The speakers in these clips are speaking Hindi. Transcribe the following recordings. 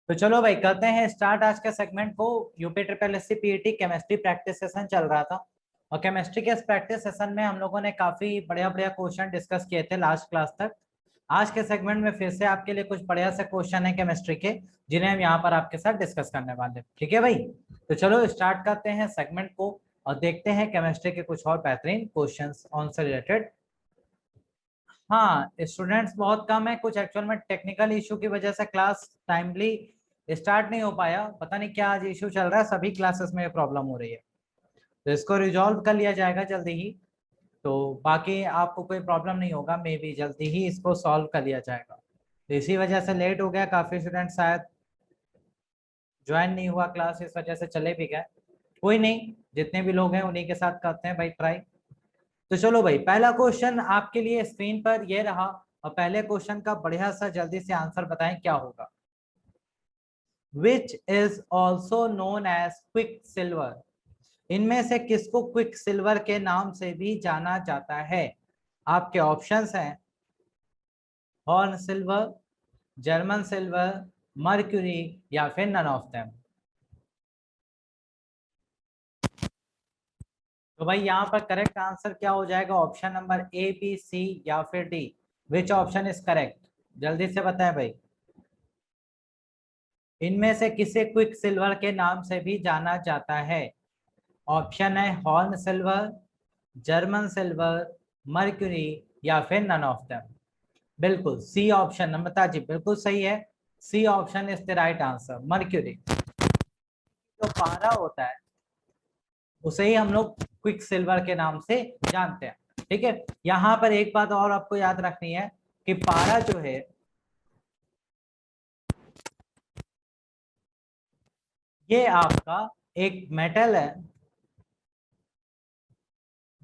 तो चलो भाई करते हैं स्टार्ट आज के सेगमेंट को। UP triple S C PET chemistry practice session चल रहा था और केमिस्ट्री के इस प्रैक्टिस सेशन में हम लोगों ने काफी बढ़िया बढ़िया क्वेश्चन डिस्कस किए थे लास्ट क्लास तक। आज के सेगमेंट में फिर से आपके लिए कुछ बढ़िया से क्वेश्चन है केमिस्ट्री के, जिन्हें हम यहाँ पर आपके साथ डिस्कस करने वाले हैं। ठीक है भाई, तो चलो स्टार्ट करते हैं सेगमेंट को और देखते हैं केमिस्ट्री के कुछ और बेहतरीन क्वेश्चन उनसे रिलेटेड। हाँ, स्टूडेंट्स बहुत कम है, कुछ एक्चुअल में टेक्निकल इशू की वजह से क्लास टाइमली स्टार्ट नहीं हो पाया। पता नहीं क्या आज इशू चल रहा है, सभी क्लासेस में प्रॉब्लम हो रही है, तो इसको रिजॉल्व कर लिया जाएगा जल्दी ही। तो बाकी आपको कोई प्रॉब्लम नहीं होगा, मे बी जल्दी ही इसको सॉल्व कर लिया जाएगा। तो इसी वजह से लेट हो गया, काफी स्टूडेंट शायद ज्वाइन नहीं हुआ क्लास, इस वजह से चले भी गए। कोई नहीं, जितने भी लोग हैं उन्हीं के साथ करते हैं भाई ट्राई। तो चलो भाई, पहला क्वेश्चन आपके लिए स्क्रीन पर ये रहा और पहले क्वेश्चन का बढ़िया सा जल्दी से आंसर बताएं क्या होगा। Which is also known as quick silver, इनमें से किसको क्विक सिल्वर के नाम से भी जाना जाता है? आपके ऑप्शंस हैं horn silver, German silver, mercury या फिर नन ऑफ देम। तो भाई यहाँ पर करेक्ट आंसर क्या हो जाएगा? ऑप्शन नंबर ए, बी, सी या फिर D. Which option is correct? जल्दी से बताएं भाई। इनमें से किसे क्विक सिल्वर के नाम से भी जाना जाता है? ऑप्शन है horn silver, German silver, mercury या फिर नन ऑफ देम। बिल्कुल सी ऑप्शन नम्रता जी, बिल्कुल सही है। C option is the right answer, mercury. जो पारा होता है उसे ही हम लोग क्विक सिल्वर के नाम से जानते हैं। ठीक है, यहाँ पर एक बात और आपको याद रखनी है कि पारा जो है ये आपका एक मेटल है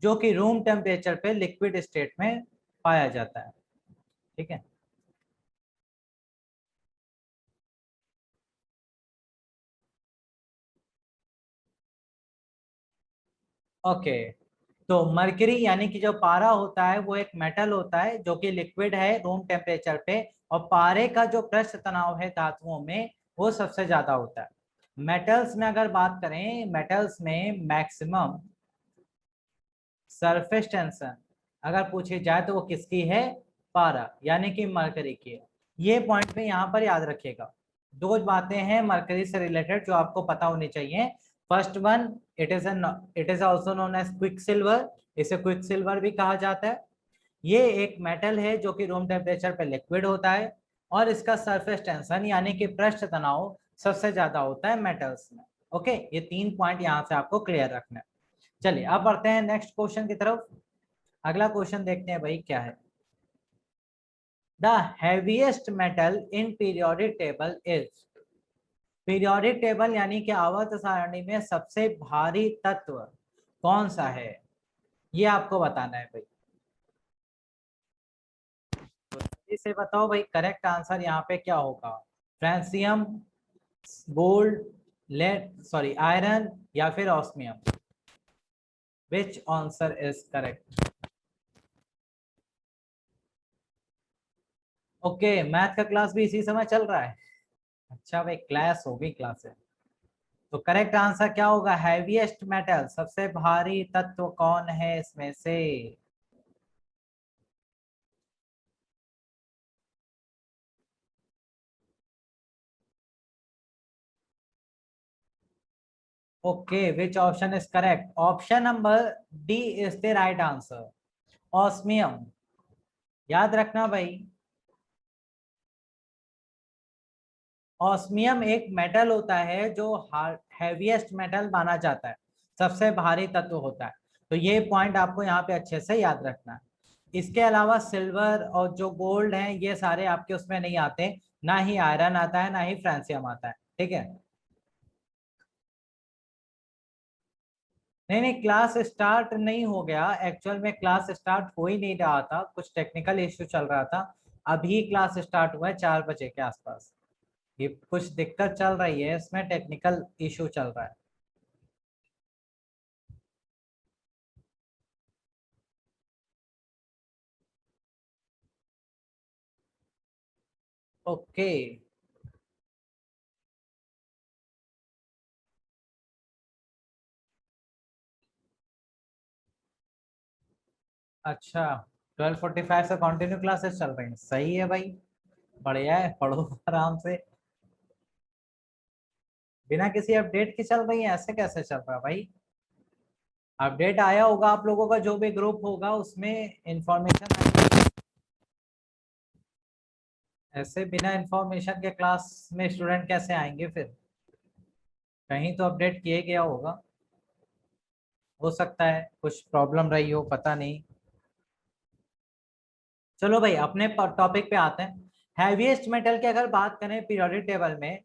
जो कि रूम टेम्परेचर पे लिक्विड स्टेट में पाया जाता है। ठीक है, ओके। तो मरकरी यानी कि जो पारा होता है वो एक मेटल होता है जो कि लिक्विड है रूम टेम्परेचर पे, और पारे का जो पृष्ठ तनाव है धातुओं में वो सबसे ज्यादा होता है। मेटल्स में अगर बात करें, मेटल्स में मैक्सिमम सरफेस टेंशन अगर पूछी जाए तो वो किसकी है? पारा यानी कि मरकरी की है। ये पॉइंट में यहाँ पर याद रखिएगा। दो बातें हैं मरकरी से रिलेटेड जो आपको पता होनी चाहिए। First one, it is also known as quick silver, इसे क्विक सिल्वर भी कहा जाता है। ये एक मेटल है जो कि रूम टेम्परेचर पे लिक्विड होता है और इसका सरफेस टेंशन यानी कि पृष्ठ तनाव सबसे ज्यादा होता है मेटल्स में। ओके, ये तीन पॉइंट यहाँ से आपको क्लियर रखना है। चलिए अब बढ़ते हैं नेक्स्ट क्वेश्चन की तरफ। अगला क्वेश्चन देखते हैं भाई क्या है। The heaviest metal in periodic table is, periodic table यानी कि आवर्त सारणी में सबसे भारी तत्व कौन सा है? ये आपको बताना है भाई। तो इसे बताओ भाई, करेक्ट आंसर यहाँ पे क्या होगा? Francium, gold, lead sorry iron या फिर osmium. Which answer is correct? Okay, math का क्लास भी इसी समय चल रहा है। अच्छा भाई, क्लास होगी क्लास है। तो करेक्ट आंसर क्या होगा? हैवीएस्ट मेटल, सबसे भारी तत्व कौन है इसमें से? Okay, which option is correct? Option number D is the right answer, osmium. याद रखना भाई, ऑस्मियम एक मेटल होता है जो हैवीएस्ट मेटल माना जाता है, सबसे भारी तत्व होता है। तो ये पॉइंट आपको यहाँ पे अच्छे से याद रखना है। इसके अलावा सिल्वर और जो गोल्ड है ये सारे आपके उसमें नहीं आते, ना ही आयरन आता है ना ही फ्रांसियम आता है। ठीक है, नहीं नहीं, क्लास स्टार्ट नहीं हो गया, एक्चुअल में क्लास स्टार्ट हो ही नहीं रहा था, कुछ टेक्निकल इश्यू चल रहा था। अभी क्लास स्टार्ट हुआ है 4 बजे के आसपास। ये कुछ दिक्कत चल रही है, इसमें टेक्निकल इशू चल रहा है। ओके, अच्छा, 12:45 से कंटिन्यू क्लासेस चल रही हैं, सही है भाई, बढ़िया है, पढ़ो आराम से। बिना किसी अपडेट के चल रही है, ऐसे कैसे चल रहा है भाई? अपडेट आया होगा आप लोगों का, जो भी ग्रुप होगा उसमें इंफॉर्मेशन आई। ऐसे बिना इंफॉर्मेशन के क्लास में स्टूडेंट कैसे आएंगे फिर? कहीं तो अपडेट किए गया होगा, हो सकता है कुछ प्रॉब्लम रही हो, पता नहीं। चलो भाई अपने टॉपिक पे आते हैं। हैवीएस्ट मेटल की अगर बात करें पीरियोडिक टेबल में,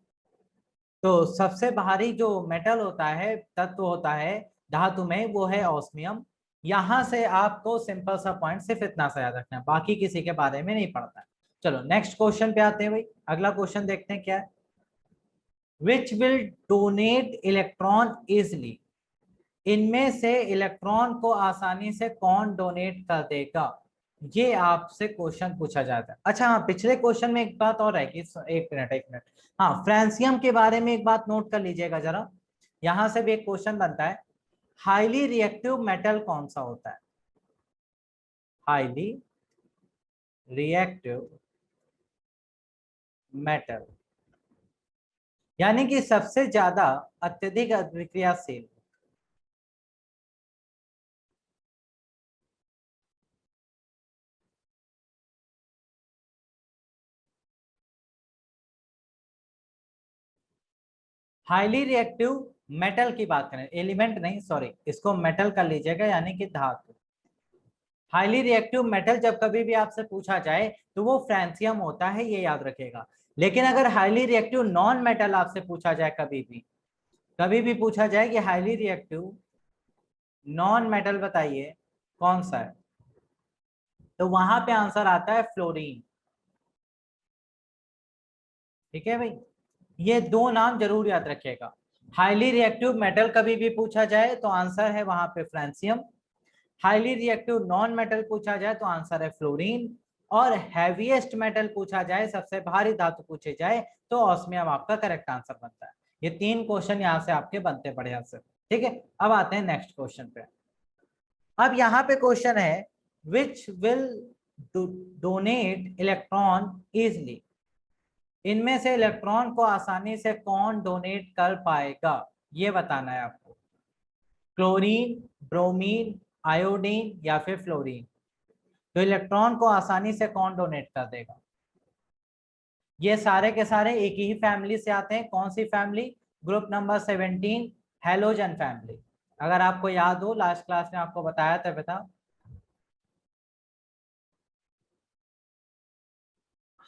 तो सबसे भारी जो मेटल होता है, तत्व होता है धातु में, वो है ऑस्मियम। यहां से आपको सिंपल सा पॉइंट सिर्फ इतना सा याद रखना है, बाकी किसी के बारे में नहीं पढ़ता है। चलो नेक्स्ट क्वेश्चन पे आते हैं भाई, अगला क्वेश्चन देखते हैं क्या है। Which will donate electron easily, इनमें से इलेक्ट्रॉन को आसानी से कौन डोनेट कर देगा, ये आपसे क्वेश्चन पूछा जाता है। अच्छा हाँ, पिछले क्वेश्चन में एक बात और है कि, एक मिनट, हाँ फ्रांसियम के बारे में एक बात नोट कर लीजिएगा जरा, यहां से भी एक क्वेश्चन बनता है। हाईली रिएक्टिव मेटल कौन सा होता है? हाईली रिएक्टिव मेटल, यानी कि सबसे ज्यादा अत्यधिक अभिक्रियाशील। हाईली रिएक्टिव मेटल की बात करें, एलिमेंट नहीं, सॉरी, इसको मेटल कर लीजिएगा, यानी कि धातु। हाईली रिएक्टिव मेटल जब कभी भी आपसे पूछा जाए तो वो फ्रांसियम होता है, ये याद रखेगा। लेकिन अगर हाईली रिएक्टिव नॉन मेटल आपसे पूछा जाए, कभी भी पूछा जाए कि हाईली रिएक्टिव नॉन मेटल बताइए कौन सा है, तो वहां पे आंसर आता है फ्लोरीन। ठीक है भाई, ये दो नाम जरूर याद रखिएगा। हाईली रिएक्टिव मेटल कभी भी पूछा जाए तो आंसर है वहां पे francium. Highly reactive non metal पूछा जाए तो आंसर है फ्लोरीन। और हैवीएस्ट मेटल पूछा जाए, सबसे भारी धातु पूछे जाए, तो ऑस्मियम आपका करेक्ट आंसर बनता है। ये तीन क्वेश्चन यहाँ से आपके बनते बढ़िया से। ठीक है, अब आते हैं नेक्स्ट क्वेश्चन पे। अब यहाँ पे क्वेश्चन है, which will donate electron easily, इनमें से इलेक्ट्रॉन को आसानी से कौन डोनेट कर पाएगा, ये बताना है आपको। क्लोरीन, ब्रोमीन, आयोडीन या फिर फ्लोरीन, तो इलेक्ट्रॉन को आसानी से कौन डोनेट कर देगा? ये सारे के सारे एक ही फैमिली से आते हैं, कौन सी family? Group number 17, halogen family. अगर आपको याद हो, लास्ट क्लास में आपको बताया था बेटा।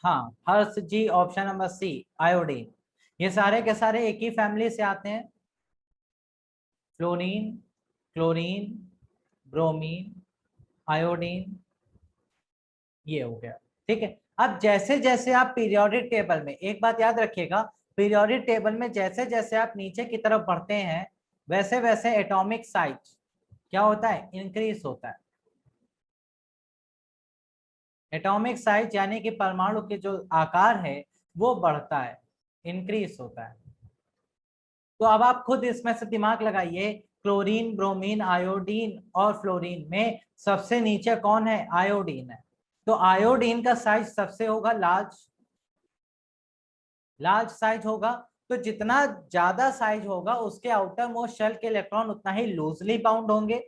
हाँ, हर्ष जी, ऑप्शन नंबर सी, आयोडीन। ये सारे के सारे एक ही फैमिली से आते हैं, फ्लोरीन, क्लोरीन, ब्रोमीन, आयोडीन, ये हो गया। ठीक है, अब जैसे जैसे आप पीरियोडिक टेबल में, एक बात याद रखिएगा, पीरियोडिक टेबल में जैसे जैसे आप नीचे की तरफ बढ़ते हैं, वैसे वैसे एटॉमिक साइज क्या होता है? इंक्रीज होता है। एटॉमिक साइज यानी कि परमाणु के जो आकार है वो बढ़ता है, इंक्रीज होता है। तो अब आप खुद इसमें से दिमाग लगाइए, क्लोरीन, ब्रोमीन, आयोडीन और फ्लोरीन में सबसे नीचे कौन है? आयोडीन है। तो आयोडीन का साइज सबसे होगा लार्ज, लार्ज साइज होगा। तो जितना ज्यादा साइज होगा, उसके आउटर मोस्ट शेल के इलेक्ट्रॉन उतना ही लूजली बाउंड होंगे,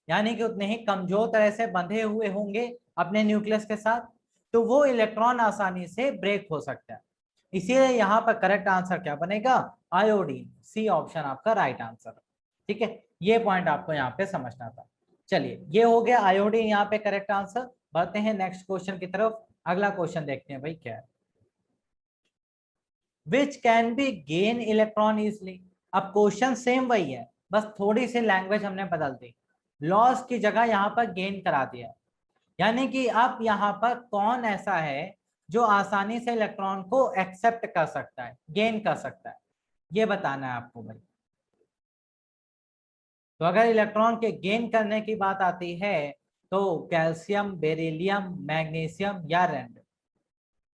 यानी कि उतने ही कमजोर तरह से बंधे हुए होंगे अपने न्यूक्लियस के साथ। तो वो इलेक्ट्रॉन आसानी से ब्रेक हो सकता है। इसीलिए यहाँ पर करेक्ट आंसर क्या बनेगा? आयोडीन, सी ऑप्शन आपका राइट आंसर। ठीक है, ये पॉइंट आपको यहाँ पे समझना था। चलिए, ये हो गया आयोडीन यहाँ पे करेक्ट आंसर। बढ़ते हैं नेक्स्ट क्वेश्चन की तरफ, अगला क्वेश्चन देखते हैं भाई क्या है। विच can B gain electron easily. अब क्वेश्चन सेम वही है, बस थोड़ी सी लैंग्वेज हमने बदल दी, लॉस की जगह यहाँ पर गेन करा दिया। यानी कि अब यहाँ पर कौन ऐसा है जो आसानी से इलेक्ट्रॉन को एक्सेप्ट कर सकता है, गेन कर सकता है, ये बताना है आपको भाई। तो अगर इलेक्ट्रॉन के गेन करने की बात आती है, तो कैल्शियम, बेरिलियम, मैग्नीशियम या रेंड,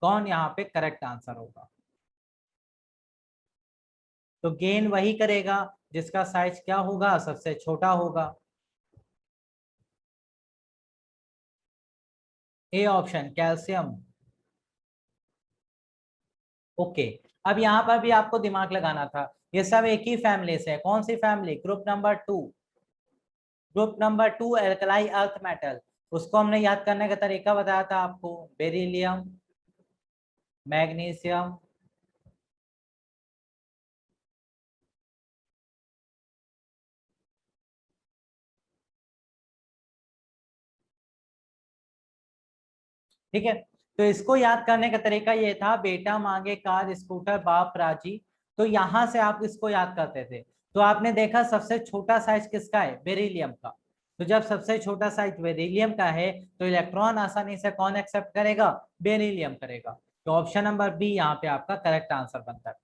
कौन यहाँ पे करेक्ट आंसर होगा? तो गेन वही करेगा जिसका साइज क्या होगा? सबसे छोटा होगा। A option calcium. ओके, अब यहाँ पर भी आपको दिमाग लगाना था, ये सब एक ही फैमिली से है। कौन सी family? Group number 2। Group number 2 alkali earth metal, उसको हमने याद करने का तरीका बताया था आपको, बेरिलियम, मैग्नीशियम, ठीक है। तो इसको याद करने का तरीका ये था, बेटा मांगे कार स्कूटर बाप राजी, तो यहां से आप इसको याद करते थे। तो आपने देखा सबसे छोटा साइज किसका है? बेरिलियम का। तो जब सबसे छोटा साइज बेरिलियम का है तो इलेक्ट्रॉन आसानी से कौन एक्सेप्ट करेगा? बेरिलियम करेगा। तो ऑप्शन नंबर बी यहाँ पे आपका करेक्ट आंसर बनता है।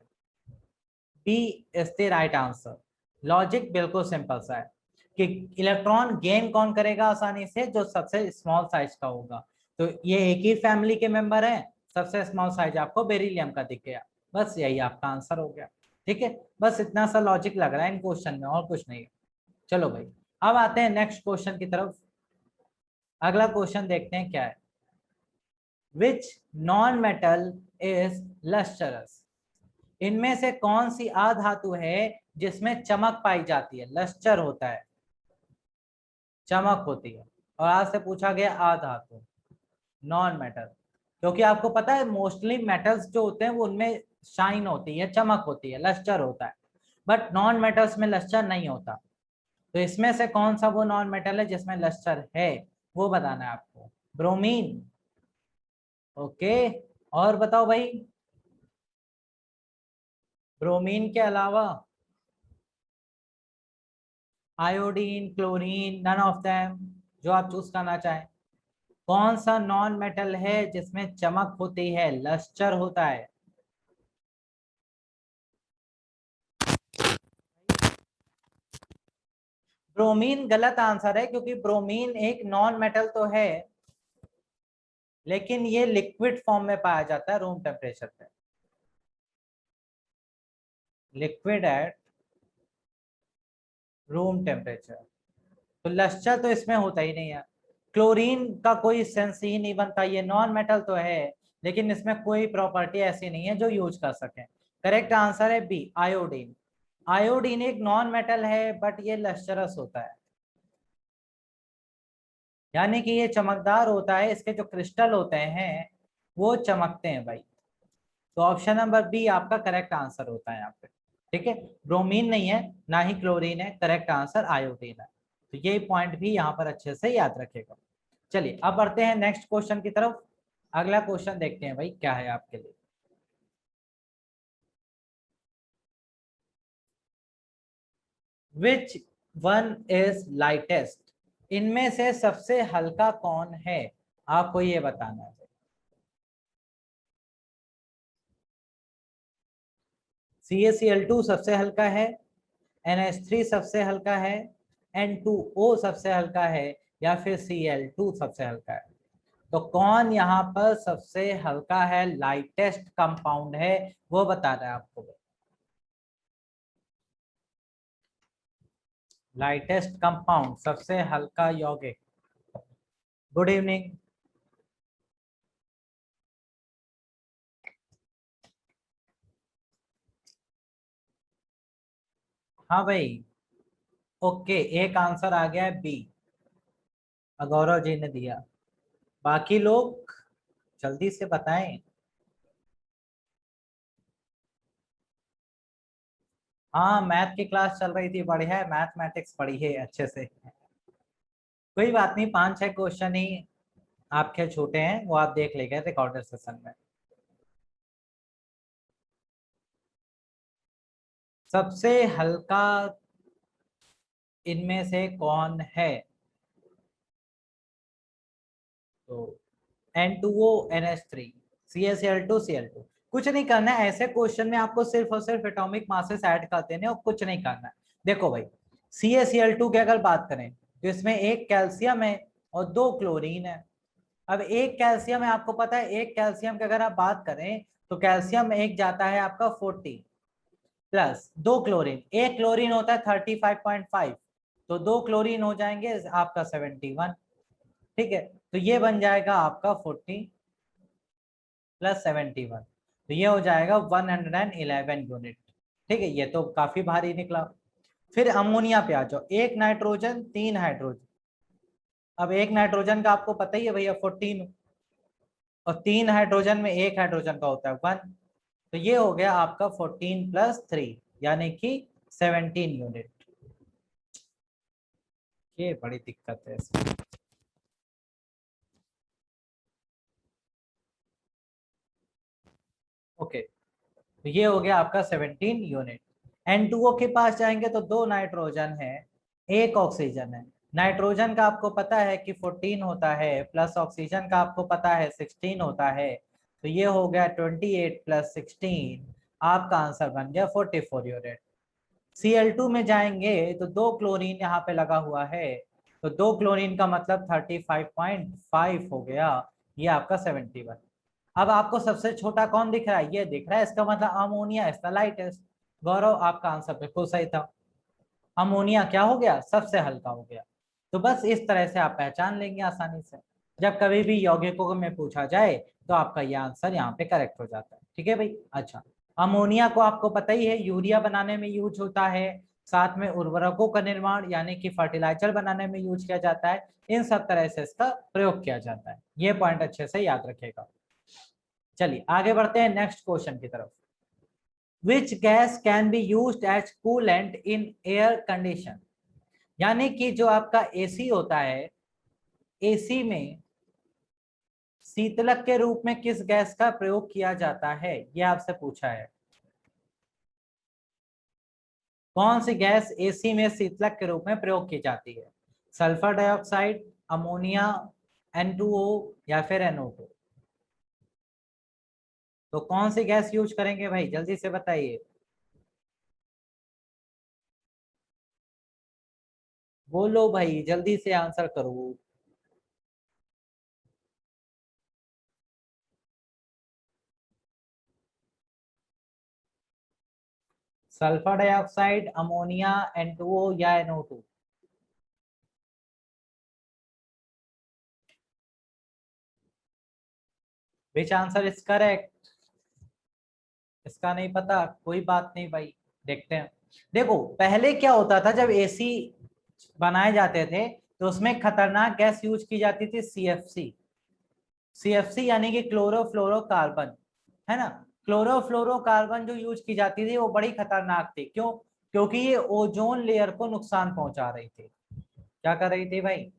B is the right answer. Logic बिल्कुल सिंपल सा है कि इलेक्ट्रॉन गेन कौन करेगा आसानी से? जो सबसे स्मॉल साइज का होगा। तो ये एक ही फैमिली के मेंबर हैं, सबसे स्मॉल साइज आपको बेरिलियम का दिख गया, बस यही आपका आंसर हो गया। ठीक है, बस इतना सा लॉजिक लग रहा है इन क्वेश्चन में, और कुछ नहीं है। चलो भाई, अब आते हैं नेक्स्ट क्वेश्चन की तरफ। अगला क्वेश्चन देखते हैं क्या है। Which non metal is lustrous? इनमें से कौन सी अधातु है जिसमें चमक पाई जाती है? लस्टर होता है, चमक होती है। और आज से पूछा गया अधातु, नॉन मेटल, क्योंकि आपको पता है मोस्टली मेटल्स जो होते हैं वो उनमें शाइन होती है, चमक होती है, लस्टर होता है, बट नॉन मेटल्स में लस्टर नहीं होता। तो इसमें से कौन सा वो नॉन मेटल है जिसमें लस्टर है, वो बताना है आपको। ब्रोमीन। ओके, और बताओ भाई, ब्रोमीन के अलावा iodine, chlorine, none of them, जो आप चूज करना चाहें। कौन सा नॉन मेटल है जिसमें चमक होती है, लस्टर होता है? ब्रोमीन गलत आंसर है, क्योंकि ब्रोमीन एक नॉन मेटल तो है, लेकिन ये लिक्विड फॉर्म में पाया जाता है रूम टेम्परेचर पे। लिक्विड एट रूम टेम्परेचर, तो लस्टर तो इसमें होता ही नहीं है। क्लोरीन का कोई सेंस ही नहीं बनता, ये नॉन मेटल तो है, लेकिन इसमें कोई प्रॉपर्टी ऐसी नहीं है जो यूज कर सके। करेक्ट आंसर है बी, आयोडीन। आयोडीन एक नॉन मेटल है, बट ये लस्टरस होता है, यानी कि ये चमकदार होता है, इसके जो क्रिस्टल होते हैं वो चमकते हैं भाई। तो ऑप्शन नंबर बी आपका करेक्ट आंसर होता है यहाँ पे। ठीक है, ब्रोमीन नहीं है, ना ही क्लोरीन है, करेक्ट आंसर आयोडीन है। तो ये पॉइंट भी यहाँ पर अच्छे से याद रखेगा। चलिए अब बढ़ते हैं नेक्स्ट क्वेश्चन की तरफ। अगला क्वेश्चन देखते हैं भाई क्या है आपके लिए। Which one is lightest? इनमें से सबसे हल्का कौन है, आपको ये बताना है। CaCl2 सबसे हल्का है, NH3 सबसे हल्का है, N2O सबसे हल्का है, या फिर Cl2 सबसे हल्का है? तो कौन यहाँ पर सबसे हल्का है, लाइटेस्ट कंपाउंड है, वो बताना है आपको। लाइटेस्ट कंपाउंड, सबसे हल्का यौगिक। Good evening. हाँ भाई, ओके, एक आंसर आ गया है बी, गौरव जी ने दिया। बाकी लोग जल्दी से बताएं। हाँ, मैथ की क्लास चल रही थी, बढ़िया है, मैथमेटिक्स पढ़ी है अच्छे से। कोई बात नहीं, 5-6 क्वेश्चन ही आपके छोटे हैं, वो आप देख लेंगे रिकॉर्डेड सेशन में। सबसे हल्का इनमें से कौन है? तो N2O, NH3, CaCl2, Cl2। कुछ नहीं करना है ऐसे क्वेश्चन में, आपको सिर्फ और सिर्फ एटॉमिक मासेस ऐड कर देने और कुछ नहीं करना है। देखो भाई, CaCl2 की अगर बात करें तो इसमें एक कैल्शियम है और 2 क्लोरीन है। अब एक कैल्शियम है, आपको पता है एक कैल्शियम की अगर आप बात करें तो कैल्शियम एक जाता है आपका 40, प्लस 2 क्लोरीन, एक क्लोरीन होता है 35.5, तो 2 क्लोरीन हो जाएंगे आपका 71। ठीक है, तो ये बन जाएगा आपका 40 प्लस 71, तो ये हो जाएगा 111 यूनिट। ठीक है, ये तो काफी भारी निकला। फिर अमोनिया पे आ जाओ, एक नाइट्रोजन 3 हाइड्रोजन। अब एक नाइट्रोजन का आपको पता ही है भैया 14, और 3 हाइड्रोजन में एक हाइड्रोजन का होता है 1, तो ये हो गया आपका 14 प्लस 3 यानी कि 17 यूनिट। ये बड़ी दिक्कत है इसमें। ओके, तो ये हो गया आपका 17 यूनिट। N2O के पास जाएंगे तो 2 नाइट्रोजन है, एक ऑक्सीजन है। नाइट्रोजन का आपको पता है कि 14 होता है, प्लस ऑक्सीजन का आपको पता है 16 होता है, तो ये हो गया 28 प्लस 16, आपका आंसर बन गया 44 यूनिट। Cl2 में जाएंगे तो 2 क्लोरीन यहाँ पे लगा हुआ है, तो 2 क्लोरीन का मतलब 35.5 हो गया, ये आपका 71। अब आपको सबसे छोटा कौन दिख रहा है, ये दिख रहा है, इसका मतलब अमोनिया इज द लाइटेस्ट। गौरव, आपका आंसर बिल्कुल सही था, अमोनिया क्या हो गया, सबसे हल्का हो गया। तो बस इस तरह से आप पहचान लेंगे आसानी से, जब कभी भी यौगिकों में पूछा जाए तो आपका ये आंसर यहाँ पे करेक्ट हो जाता है। ठीक है भाई, अच्छा, अमोनिया को आपको पता ही है यूरिया बनाने में यूज होता है, साथ में उर्वरकों का निर्माण यानी कि फर्टिलाइजर बनाने में यूज किया जाता है, इन सब तरह से इसका प्रयोग किया जाता है, ये पॉइंट अच्छे से याद रखेगा। चलिए आगे बढ़ते हैं नेक्स्ट क्वेश्चन की तरफ। Which gas can be used as coolant in air condition, यानी कि जो आपका एसी होता है, एसी में शीतलक के रूप में किस गैस का प्रयोग किया जाता है, ये आपसे पूछा है। कौन सी गैस एसी में शीतलक के रूप में प्रयोग की जाती है, सल्फर डाइऑक्साइड, अमोनिया, N2O या फिर NO2? तो कौन सी गैस यूज करेंगे भाई, जल्दी से बताइए। बोलो भाई, जल्दी से आंसर करो। सल्फर डाइऑक्साइड, अमोनिया, N2O या NO2? Which answer is correct? इसका नहीं पता, कोई बात नहीं भाई, देखते हैं। देखो पहले क्या होता था, जब एसी बनाए जाते थे तो उसमें खतरनाक गैस यूज की जाती थी, CFC। CFC यानी कि क्लोरोफ्लोरोकार्बन, है ना। क्लोरोफ्लोरोकार्बन जो यूज की जाती थी वो बड़ी खतरनाक थी, क्यों? क्योंकि ये ओजोन लेयर को नुकसान पहुंचा रही थी। क्या कर रही थी भाई,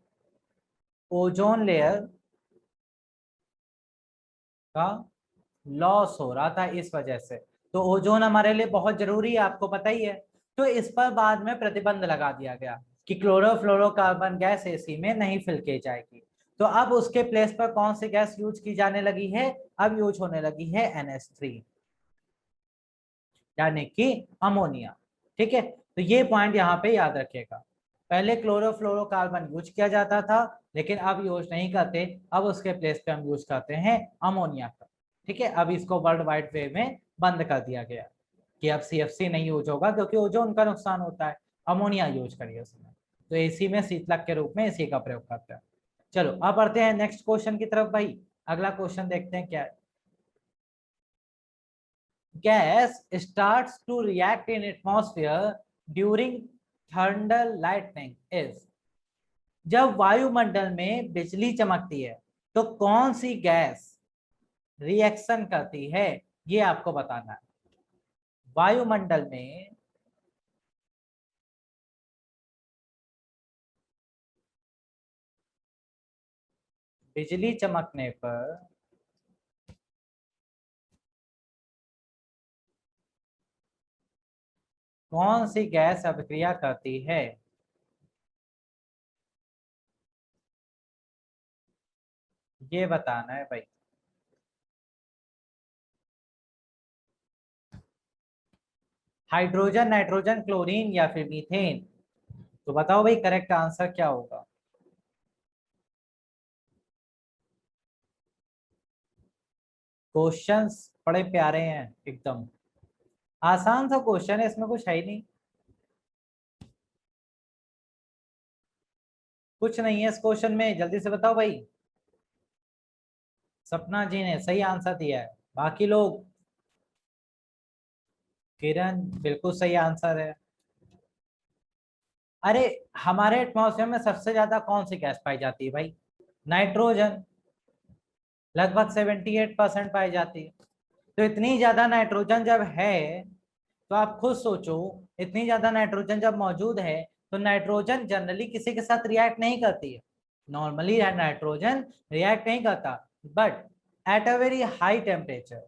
ओजोन लेयर का लॉस हो रहा था इस वजह से। तो ओजोन हमारे लिए बहुत जरूरी है, आपको पता ही है। तो इस पर बाद में प्रतिबंध लगा दिया गया कि क्लोरोफ्लोरोकार्बन गैस एसी में नहीं फिल की जाएगी। तो अब उसके प्लेस पर कौन सी गैस यूज की जाने लगी है, अब यूज होने लगी है NH3 यानी कि अमोनिया। ठीक है, तो ये पॉइंट यहाँ पे याद रखिएगा। पहले क्लोरोफ्लोरोकार्बन यूज किया जाता था, लेकिन अब यूज नहीं करते, अब उसके प्लेस पे हम यूज करते हैं अमोनिया का। ठीक है, अब इसको वर्ल्ड वाइड वे में बंद कर दिया गया कि अब CFC नहीं यूज होगा, क्योंकि ओजोन का नुकसान होता है, अमोनिया यूज करिए उसमें। तो एसी में शीतलक के रूप में इसी का प्रयोग करते हैं। चलो अब बढ़ते हैं नेक्स्ट क्वेश्चन की तरफ भाई, अगला क्वेश्चन देखते हैं क्या है। gas starts to react in atmosphere during thunder lightning is, जब वायुमंडल में बिजली चमकती है तो कौन सी गैस रिएक्शन करती है, ये आपको बताना है। वायुमंडल में बिजली चमकने पर कौन सी गैस अभिक्रिया करती है, ये बताना है भाई। हाइड्रोजन, नाइट्रोजन, क्लोरीन या फिर मीथेन? तो बताओ भाई करेक्ट आंसर क्या होगा। क्वेश्चंस बड़े प्यारे हैं एकदम, आसान सा क्वेश्चन है, इसमें कुछ है ही नहीं, कुछ नहीं है इस क्वेश्चन में, जल्दी से बताओ भाई। सपना जी ने सही आंसर दिया है, बाकी लोग। किरण बिल्कुल सही आंसर है। अरे हमारे एटमॉस्फेयर में सबसे ज्यादा कौन सी गैस पाई जाती है भाई? नाइट्रोजन, लगभग 78% पाई जाती है। तो इतनी ज्यादा नाइट्रोजन जब है, तो आप खुद सोचो, इतनी ज्यादा नाइट्रोजन जब मौजूद है, तो नाइट्रोजन जनरली किसी के साथ रिएक्ट नहीं करती है। नॉर्मली नाइट्रोजन रिएक्ट नहीं करता, but at a very high temperature,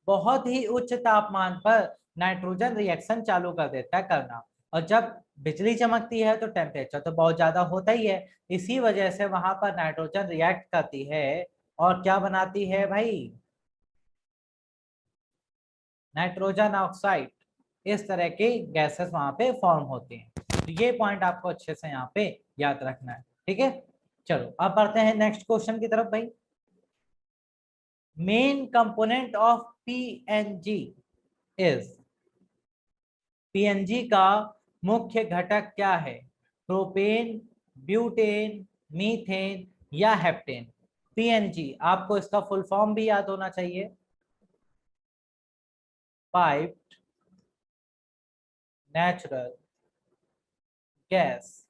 बहुत ही उच्च तापमान पर नाइट्रोजन रिएक्शन चालू कर देता है करना। और जब बिजली चमकती है तो टेम्परेचर तो बहुत ज्यादा होता ही है, इसी वजह से वहां पर नाइट्रोजन रिएक्ट करती है और क्या बनाती है भाई? Nitrogen oxide. इस तरह के गैसेस वहां पे फॉर्म होती हैं। तो ये पॉइंट आपको अच्छे से यहाँ पे याद रखना है, ठीक है। चलो अब बढ़ते हैं नेक्स्ट क्वेश्चन की तरफ भाई। Main component of PNG is, PNG का मुख्य घटक क्या है? प्रोपेन, ब्यूटेन, मीथेन या हेप्टेन? पीएनजी आपको इसका फुल फॉर्म भी याद होना चाहिए। Pipe natural gas.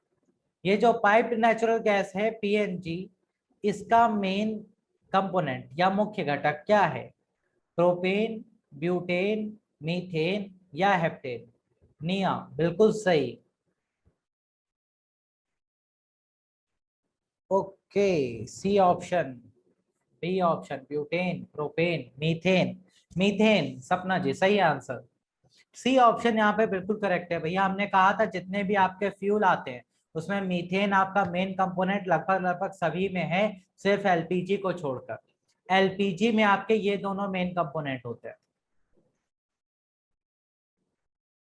ये जो पाइप्ड नेचुरल गैस है पीएनजी, इसका मेन कंपोनेंट या मुख्य घटक क्या है? प्रोपेन, ब्यूटेन, मीथेन या हेप्टेन? निया बिल्कुल सही। Okay, C option, B option, butane, propane, methane. Methane, Sapna ji सही आंसर। सी ऑप्शन यहाँ पे बिल्कुल करेक्ट है भैया। हमने कहा था जितने भी आपके फ्यूल आते हैं उसमें मीथेन आपका मेन कंपोनेंट लगभग लगभग सभी में है, सिर्फ एलपीजी को छोड़कर। एलपीजी में आपके ये दोनों मेन कंपोनेंट होते हैं,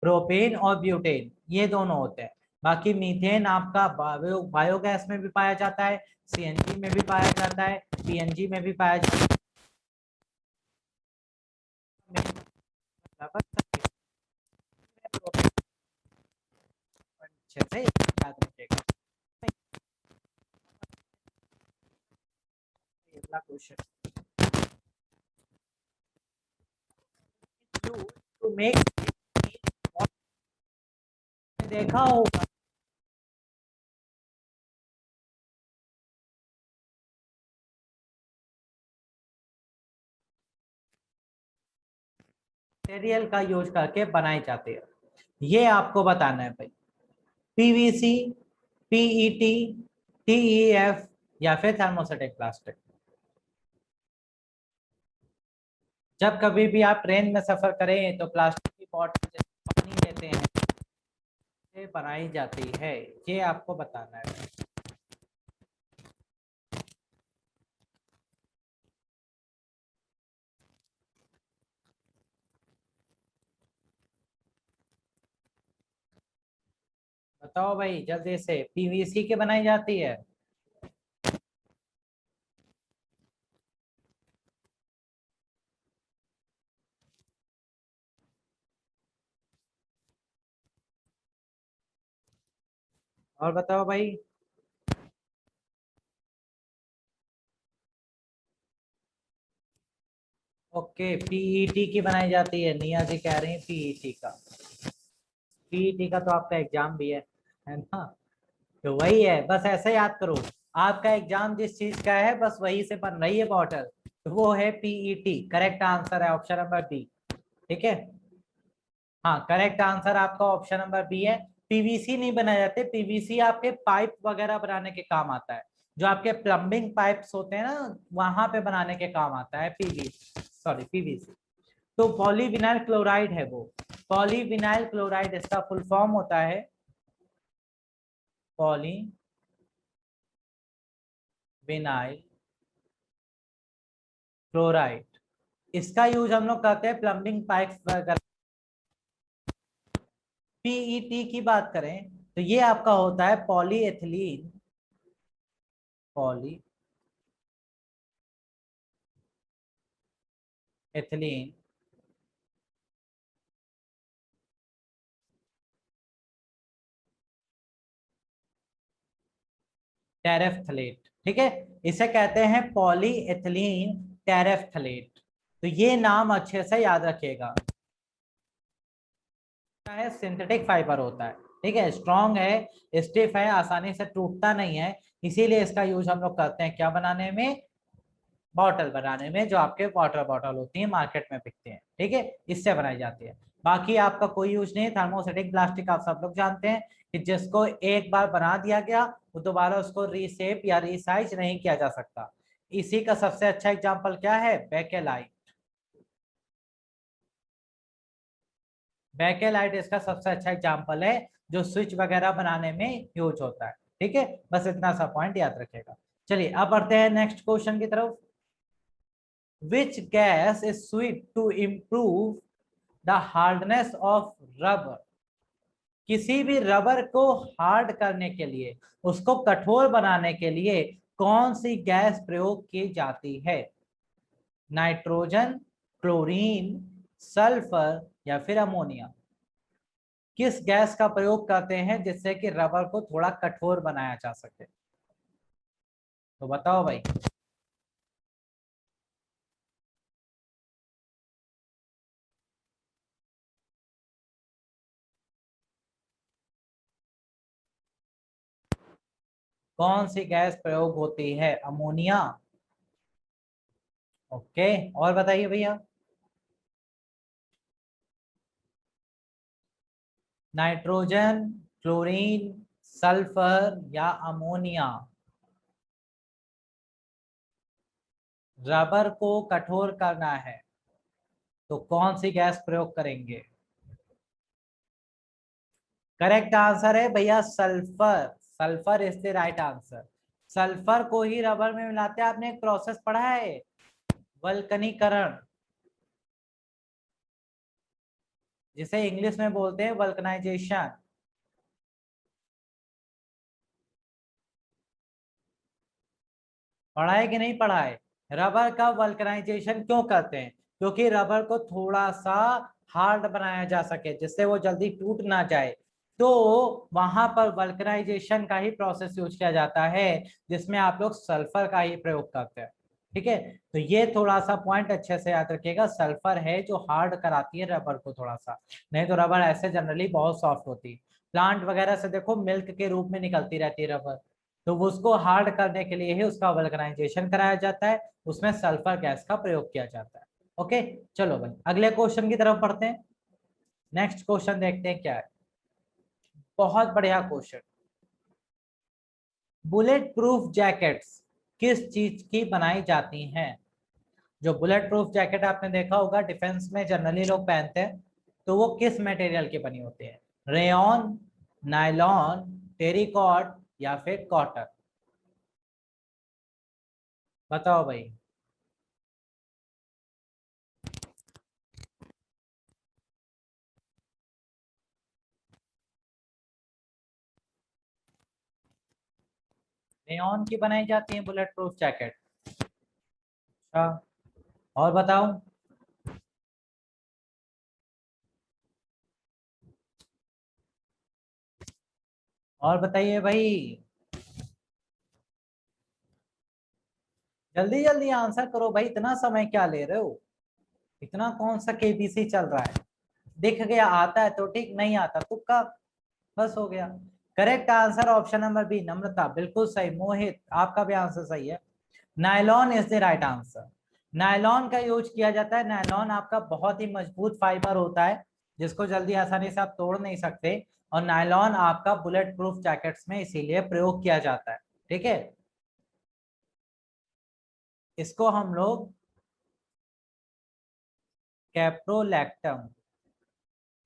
प्रोपेन और ब्यूटेन, ये दोनों होते हैं। बाकी मीथेन आपका बायोगैस में भी पाया जाता है, सीएनजी में भी पाया जाता है, पीएनजी में भी पाया जाता है। अच्छे से याद रखिएगा। अगला क्वेश्चन, टू मेक, देखा होगा मटेरियल का यूज करके बनाई जाती है, ये आपको बताना है भाई। पीवीसी, पीईटी, टीईएफ या फिर थर्मोसेटिक प्लास्टिक? जब कभी भी आप ट्रेन में सफर करें तो प्लास्टिक की बॉटल से पानी लेते हैं, ये बनाई जाती है, ये आपको बताना है। बताओ भाई जल्दी से, पीवीसी की बनाई जाती है। और बताओ भाई। ओके, पीईटी की बनाई जाती है, निया जी कह रही है पीईटी का। पीईटी का तो आपका एग्जाम भी है ना? तो वही है, बस ऐसे याद करो। आपका एग्जाम जिस चीज का है बस वही से बन रही है बॉटल, तो वो है पीईटी। करेक्ट आंसर है ऑप्शन नंबर बी, ठीक है। हाँ, करेक्ट आंसर आपका ऑप्शन नंबर बी है। पीवीसी नहीं बनाए जाते, पीवीसी आपके पाइप वगैरह बनाने के काम आता है, जो आपके प्लम्बिंग पाइप्स होते हैं ना, वहां पे बनाने के काम आता है पीवीसी, सॉरी पीवीसी। तो पॉलीविनाइल क्लोराइड है वो, पॉलीविनाइल क्लोराइड इसका फुल फॉर्म होता है, पॉलीविनाइल क्लोराइड। इसका यूज हम लोग करते हैं प्लम्बिंग पाइप वगैरह। पीईटी की बात करें तो ये आपका होता है पॉलीएथिलीन, पॉलीएथिलीन टेरेफ्थलेट, ठीक है। इसे कहते हैं पॉलीएथिलीन टेरेफ्थलेट। तो ये नाम अच्छे से याद रखिएगा। है सिंथेटिक फाइबर होता है, ठीक है, स्ट्रॉन्ग है, स्टिफ है, आसानी से टूटता नहीं है, इसीलिए इसका यूज हम लोग करते हैं क्या बनाने में, बॉटल बनाने में, जो आपके वाटर बॉटल होती है मार्केट में बिकते हैं, ठीक है, इससे बनाई जाती है। बाकी आपका कोई यूज नहीं। थर्मोसेटिक प्लास्टिक आप सब लोग जानते हैं कि जिसको एक बार बना दिया गया वो दोबारा उसको रीसेप या रीसाइज नहीं किया जा सकता। इसी का सबसे अच्छा एग्जाम्पल क्या है, बेकेलाइट। बेकेलाइट इसका सबसे अच्छा एग्जाम्पल है जो स्विच वगैरह बनाने में यूज होता है, ठीक है। बस इतना सा पॉइंट याद रखेगा। चलिए अब बढ़ते हैं नेक्स्ट क्वेश्चन की तरफ। Which gas is sweet to improve the hardness of rubber? किसी भी रबर को हार्ड करने के लिए, उसको कठोर बनाने के लिए कौन सी गैस प्रयोग की जाती है? नाइट्रोजन, क्लोरीन, सल्फर या फिर अमोनिया? किस गैस का प्रयोग करते हैं जिससे कि रबर को थोड़ा कठोर बनाया जा सके? तो बताओ भाई। कौन सी गैस प्रयोग होती है? अमोनिया। ओके, और बताइए भैया। नाइट्रोजन, क्लोरीन, सल्फर या अमोनिया? रबर को कठोर करना है तो कौन सी गैस प्रयोग करेंगे? करेक्ट आंसर है भैया sulphur. Sulphur is the right answer. Sulphur को ही रबर में मिलाते हैं। आपने एक प्रोसेस पढ़ा है, वल्कनीकरण, जिसे इंग्लिश में बोलते हैं वल्कनाइजेशन। पढ़ा है कि नहीं पढ़ा है? रबर का वल्कनाइजेशन क्यों करते हैं? क्योंकि रबर को थोड़ा सा हार्ड बनाया जा सके, जिससे वो जल्दी टूट ना जाए। तो वहां पर वल्कनाइजेशन का ही प्रोसेस यूज किया जाता है, जिसमें आप लोग सल्फर का ही प्रयोग करते हैं, ठीक है। तो ये थोड़ा सा पॉइंट अच्छे से याद रखिएगा, सल्फर है जो हार्ड कराती है रबर को थोड़ा सा। नहीं तो रबर ऐसे जनरली बहुत सॉफ्ट होती है। प्लांट वगैरह से देखो मिल्क के रूप में निकलती रहती है रबर, तो वो उसको हार्ड करने के लिए ही उसका वल्कनाइजेशन कराया जाता है, उसमें सल्फर गैस का प्रयोग किया जाता है। ओके, चलो भाई अगले क्वेश्चन की तरफ बढ़ते हैं। नेक्स्ट क्वेश्चन देखते हैं क्या है। बहुत बढ़िया क्वेश्चन। बुलेट प्रूफ जैकेट्स किस चीज की बनाई जाती हैं? जो बुलेट प्रूफ जैकेट आपने देखा होगा डिफेंस में जनरली लोग पहनते हैं, तो वो किस मटेरियल की बनी होती है? रेयन, नायलॉन, टेरिकॉट या फिर कॉटन? बताओ भाई। रेयन की बनाई जाती है बुलेट प्रूफ जैकेट। अच्छा, और बताओ। और बताइए भाई, जल्दी जल्दी आंसर करो भाई, इतना समय क्या ले रहे हो? इतना कौन सा केबीसी चल रहा है? दिख गया आता है तो ठीक, नहीं आता तुक्का, बस हो गया। Correct answer option number B, Namrata, बिल्कुल सही। मोहित आपका भी आंसर सही है। Nylon is the right answer. Nylon का यूज किया जाता है। नायलॉन आपका बहुत ही मजबूत फाइबर होता है, जिसको जल्दी आसानी से आप तोड़ नहीं सकते, और नायलॉन आपका बुलेट प्रूफ जैकेट्स में इसीलिए प्रयोग किया जाता है, ठीक है। इसको हम लोग कैप्रोलैक्टम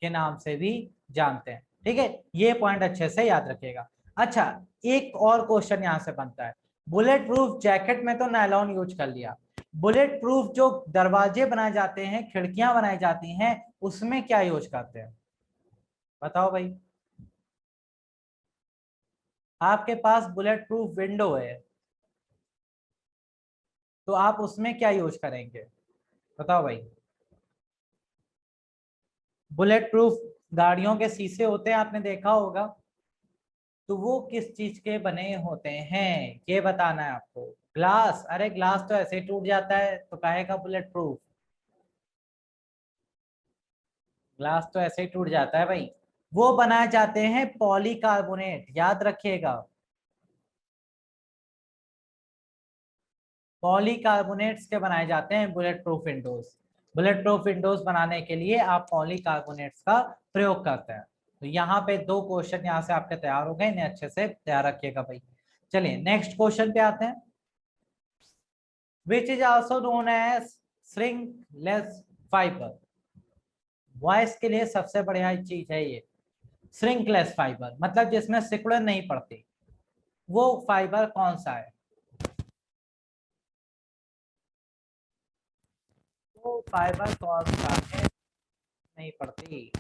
के नाम से भी जानते हैं, ठीक है। ये पॉइंट अच्छे से याद रखिएगा। अच्छा, एक और क्वेश्चन यहां से बनता है। बुलेट प्रूफ जैकेट में तो नायलॉन यूज कर लिया, बुलेट प्रूफ जो दरवाजे बनाए जाते हैं, खिड़कियां बनाई जाती हैं, उसमें क्या यूज करते हैं? बताओ भाई। आपके पास बुलेट प्रूफ विंडो है, तो आप उसमें क्या यूज करेंगे? बताओ भाई। बुलेट प्रूफ गाड़ियों के शीशे होते हैं, आपने देखा होगा, तो वो किस चीज के बने होते हैं ये बताना है आपको। ग्लास, अरे ग्लास तो ऐसे ही टूट जाता है, तो काहे का बुलेट प्रूफ। ग्लास तो ऐसे ही टूट जाता है भाई। वो बनाए जाते हैं पॉलीकार्बोनेट, याद रखिएगा। पॉलीकार्बोनेट्स के बनाए जाते हैं bullet proof Windows. Bullet proof Windows बनाने के लिए आप पॉलीकार्बोनेट्स का प्रयोग करते हैं। तो यहाँ पे दो क्वेश्चन यहाँ से आपके तैयार हो गए, इन्हें अच्छे से तैयार रखिएगा भाई। चलिए नेक्स्ट क्वेश्चन पे आते हैं। Which is also known as shrinkless fibre. Voice के लिए सबसे बढ़िया चीज है ये श्रिंकलेस फाइबर, मतलब जिसमें सिकुड़न नहीं पड़ती। वो फाइबर कौन सा है? वो फाइबर कौन सा है नहीं पड़ती?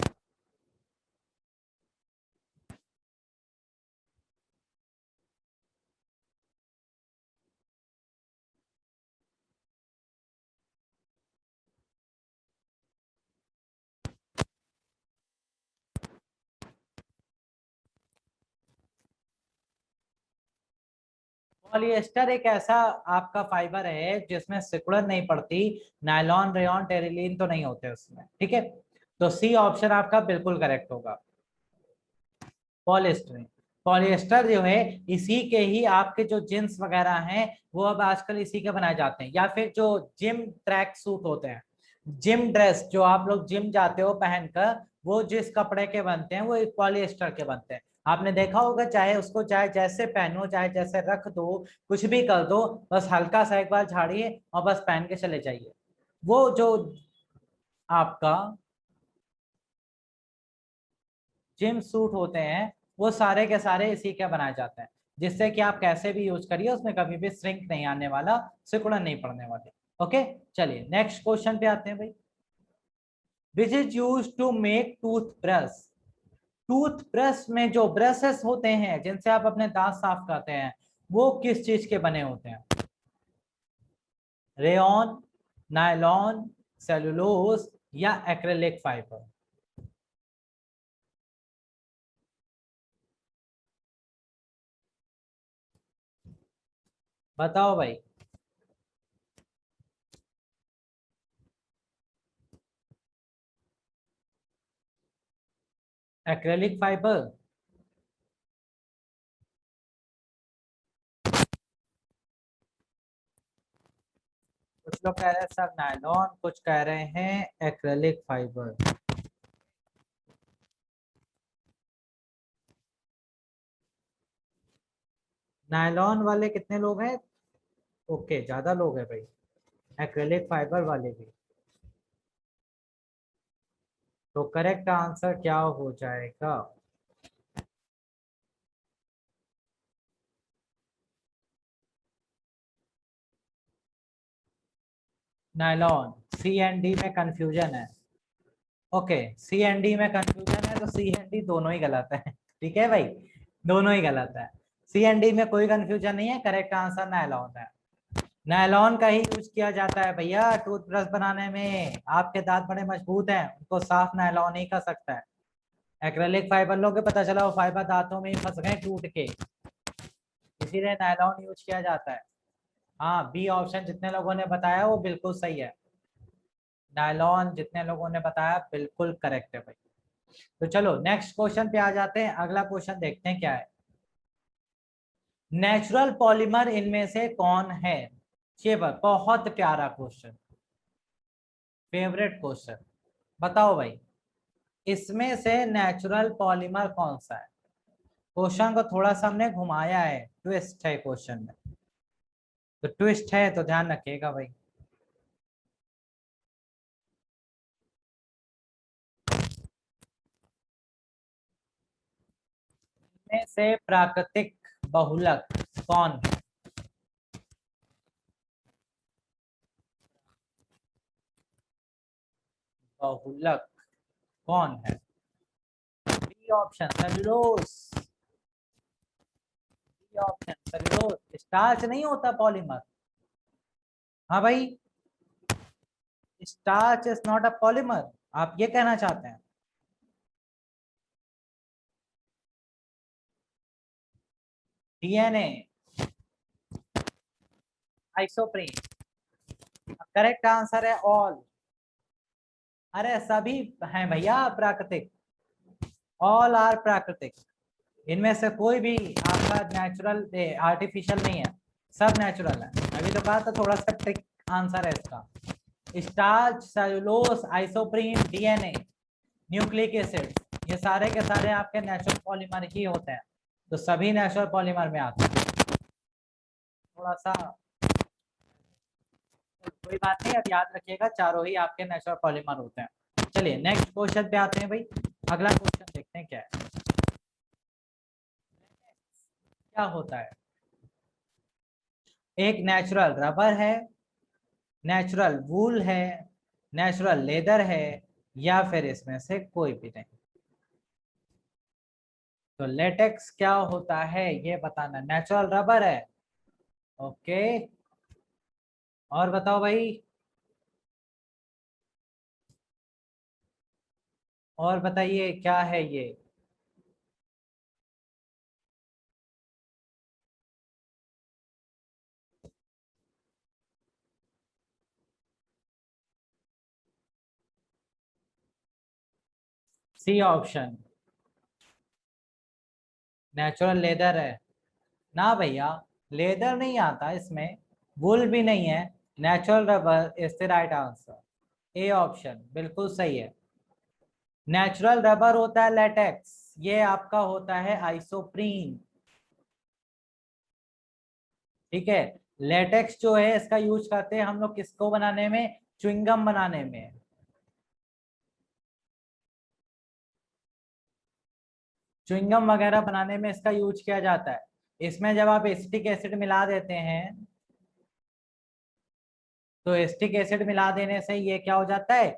पॉलिएस्टर एक ऐसा आपका फाइबर है जिसमें सिकुड़न नहीं पड़ती। नायलॉन, रेयॉन, टेरिलीन तो नहीं होते उसमें, ठीक है। तो सी ऑप्शन आपका बिल्कुल करेक्ट होगा, पॉलिएस्टर। पॉलिएस्टर जो है इसी के ही आपके जो जींस वगैरह हैं वो अब आजकल इसी के बनाए जाते हैं, या फिर जो जिम ट्रैक सूट होते हैं, जिम ड्रेस जो आप लोग जिम जाते हो पहनकर, वो जिस कपड़े के बनते हैं वो पॉलिएस्टर के बनते हैं। आपने देखा होगा, चाहे उसको चाहे जैसे पहनो चाहे जैसे रख दो, कुछ भी कर दो, बस हल्का सा एक बार झाड़िए और बस पहन के चले जाइए। वो जो आपका जिम सूट होते हैं वो सारे के सारे इसी के बनाए जाते हैं, जिससे कि आप कैसे भी यूज करिए उसमें कभी भी श्रिंक नहीं आने वाला, सिकुड़न नहीं पड़ने वाली। ओके, चलिए नेक्स्ट क्वेश्चन पे आते हैं भाई। Which is use to make tooth brush. Tooth brush में जो ब्रशेस होते हैं जिनसे आप अपने दांत साफ करते हैं, वो किस चीज के बने होते हैं? रेयॉन, नायलॉन, सेलुलोज या एक्रेलिक फाइबर? बताओ भाई। Acrylic fibre. कुछ लोग कह रहे हैं सर नायलॉन, कुछ कह रहे हैं एक्रेलिक फाइबर। नायलॉन वाले कितने लोग हैं? ओके, ज्यादा लोग हैं भाई। एक्रेलिक फाइबर वाले भी। तो करेक्ट आंसर क्या हो जाएगा? नायलॉन। सी एंड डी में कंफ्यूजन है। ओके, सी एंड डी में कंफ्यूजन है तो सी एंड डी दोनों ही गलत है ठीक है भाई, दोनों ही गलत है। सी एंड डी में कोई कंफ्यूजन नहीं है, करेक्ट आंसर नायलॉन है। नायलॉन का ही यूज किया जाता है भैया टूथब्रश बनाने में। आपके दांत बड़े मजबूत हैं, उनको साफ नायलॉन ही कर सकता है। एक्रेलिक फाइबर लोग पता चला वो फाइबर दांतों में ही फंस गए टूट के, इसीलिए नायलॉन यूज किया जाता है। हाँ, बी ऑप्शन जितने लोगों ने बताया वो बिल्कुल सही है। नायलॉन जितने लोगों ने बताया बिल्कुल करेक्ट है भाई। तो चलो नेक्स्ट क्वेश्चन पे आ जाते हैं, अगला क्वेश्चन देखते हैं क्या है। नेचुरल पॉलीमर इनमें से कौन है? ये बहुत प्यारा क्वेश्चन, फेवरेट क्वेश्चन। बताओ भाई, इसमें से नेचुरल पॉलीमर कौन सा है? क्वेश्चन को थोड़ा सा हमने घुमाया है, ट्विस्ट है क्वेश्चन में। तो ट्विस्ट है तो ध्यान रखिएगा भाई। में से प्राकृतिक बहुलक कौन है? बहुलक कौन है? B option cellulose. B option cellulose, starch नहीं होता पॉलीमर। हाँ भाई, starch is not a polymer, आप ये कहना चाहते हैं? DNA, isoprene. करेक्ट आंसर है ऑल। अरे सभी हैं भैया प्राकृतिक, ऑल आर प्राकृतिक। इनमें से कोई भी आपका नेचुरल आर्टिफिशियल नहीं है, सब नेचुरल है। अभी तो कहा था थोड़ा सा ट्रिक आंसर है इसका। Starch, cellulose, isoprene, DNA, nucleic acid, ये सारे के सारे आपके नेचुरल पॉलीमर ही होते हैं, तो सभी नेचुरल पॉलीमर में आते हैं। थोड़ा सा कोई बात नहीं, अब याद रखिएगा चारों ही आपके नेचुरल पॉलीमर होते हैं। चलिए नेक्स्ट क्वेश्चन पे आते हैं भाई। अगला क्वेश्चन देखते हैं क्या है। क्या होता है? एक नेचुरल रबर है, नेचुरल वूल है, नेचुरल लेदर है, या फिर इसमें से कोई भी नहीं। तो लेटेक्स क्या होता है ये बताना। नेचुरल रबर है, ओके। और बताओ भाई, और बताइए क्या है ये। सी ऑप्शन, नेचुरल लेदर है ना भैया, लेदर नहीं आता इसमें, वुल भी नहीं है, natural rubber is the right answer. A option बिल्कुल सही है। नेचुरल रबर होता है लेटेक्स, ये आपका होता है आइसोप्रीन। ठीक है, लेटेक्स जो है इसका यूज करते हैं हम लोग किसको बनाने में, च्युइंगम बनाने में। च्युइंगम वगैरह बनाने में इसका यूज किया जाता है। इसमें जब आप एसिटिक एसिड मिला देते हैं, तो एसिटिक एसिड मिला देने से ये क्या हो जाता है,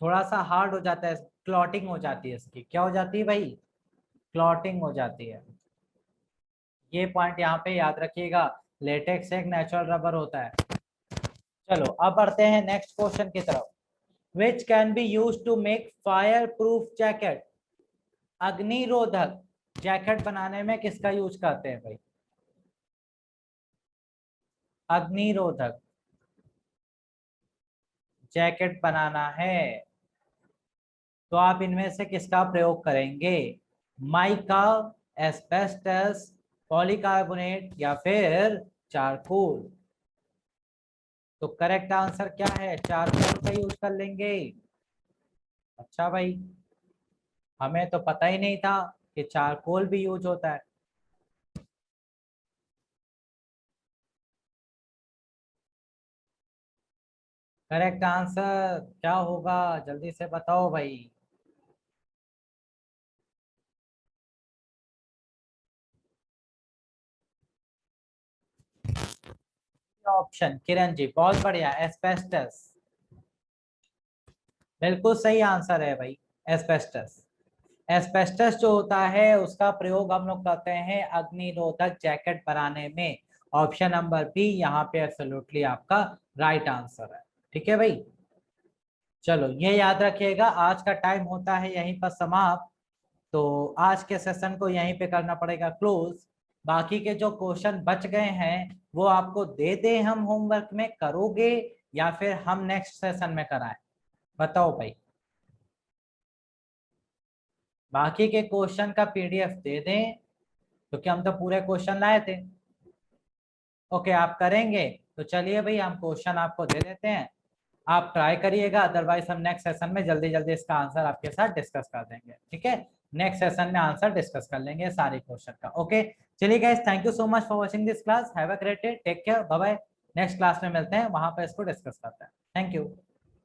थोड़ा सा हार्ड हो जाता है, क्लॉटिंग हो जाती है इसकी। क्या हो जाती है भाई, क्लॉटिंग हो जाती है। ये पॉइंट यहाँ पे याद रखिएगा, लेटेक्स एक नेचुरल रबर होता है। चलो अब बढ़ते हैं नेक्स्ट क्वेश्चन की तरफ। Which can be use to make fire proof jacket. अग्निरोधक जैकेट बनाने में किसका यूज करते हैं भाई, अग्निरोधक जैकेट बनाना है तो आप इनमें से किसका प्रयोग करेंगे, माइका, एस्बेस्टस, पॉलीकार्बोनेट, या फिर चारकोल। तो करेक्ट आंसर क्या है, चारकोल का यूज कर लेंगे। अच्छा भाई, हमें तो पता ही नहीं था कि चारकोल भी यूज होता है। करेक्ट आंसर क्या होगा, जल्दी से बताओ भाई। ऑप्शन किरण जी बहुत बढ़िया, एस्बेस्टस। बिल्कुल सही आंसर है भाई, एस्बेस्टस। एस्बेस्टस जो होता है उसका प्रयोग हम लोग करते हैं अग्निरोधक जैकेट बनाने में। ऑप्शन नंबर बी यहाँ पे एब्सोल्युटली आपका राइट आंसर है। ठीक है भाई, चलो ये याद रखिएगा, आज का टाइम होता है यहीं पर समाप्त। तो आज के सेशन को यहीं पे करना पड़ेगा क्लोज। बाकी के जो क्वेश्चन बच गए हैं वो आपको दे दे हम होमवर्क में, करोगे या फिर हम नेक्स्ट सेशन में कराएं, बताओ भाई। बाकी के क्वेश्चन का पीडीएफ दे दें, क्योंकि हम तो पूरे क्वेश्चन लाए थे। ओके आप करेंगे, तो चलिए भाई हम क्वेश्चन आपको दे देते हैं, आप ट्राई करिएगा। अदरवाइज हम नेक्स्ट सेशन में जल्दी जल्दी इसका आंसर आपके साथ डिस्कस कर देंगे। ठीक है, नेक्स्ट सेशन में आंसर डिस्कस कर लेंगे सारे क्वेश्चन का। ओके चलिए guys, thank you so much for watching this class, have a great day, take care, bye bye. Next class में मिलते हैं, वहां पर इसको डिस्कस करते हैं। Thank you.